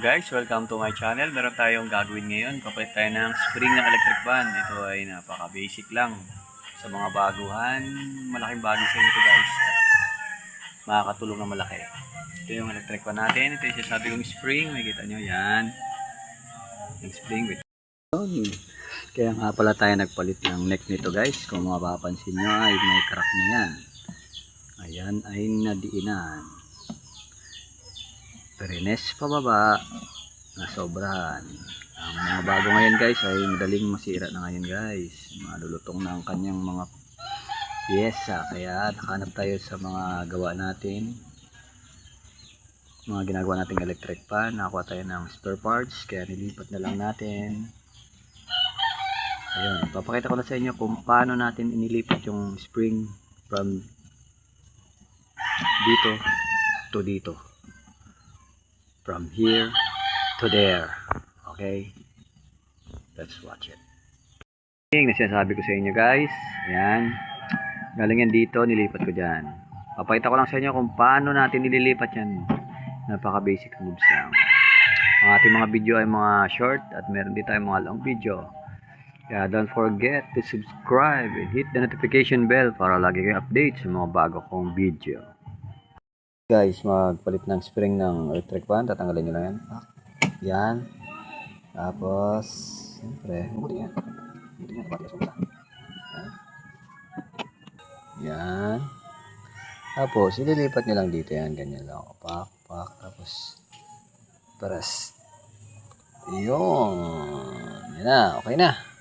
Guys, welcome to my channel. Meron tayong gagawin ngayon. Papalit tayo ng spring ng electric fan. Ito ay napaka-basic lang. Sa mga baguhan, malaking bagay sa inyo guys. Makakatulong na malaki. Ito yung electric fan natin. Ito yung sasabi kong spring. Makikita nyo yan. Yung spring with kaya nga pala tayo nagpalit ng neck nito guys. Kung mapapansin nyo ay may crack na yan. Ayan ay nadiinan. Perines pababa na sobrahan. Ang mga bago ngayon guys ay madaling masira na ngayon guys. Malulutong na ang kanyang mga piyesa. Kaya nakahanap tayo sa mga gawa natin. Mga ginagawa nating electric fan. Nakakuha tayo ng spare parts. Kaya nilipat na lang natin. Ayun. Papakita ko na sa inyo kung paano natin inilipat yung spring from dito to dito. From here to there. Okay? Let's watch it. Yung sinasabi ko sa inyo guys. Ayan. Galing yan dito. Nilipat ko dyan. Papakita ko lang sa inyo kung paano natin nililipat yan. Napaka basic moves lang. Ang ating mga video ay mga short. At meron din tayong mga long video. Kaya don't forget to subscribe and hit the notification bell para lagi kayong update sa mga bago kong video. Guys, magpalit ng spring ng electric fan. Tatanggalin nyo lang yan. Yan. Tapos siyempre buti yan. Yan. Tapos ililipat nyo lang dito yan. Ganyan lang. Pak. Tapos press. Yun. Yan na. Okay na.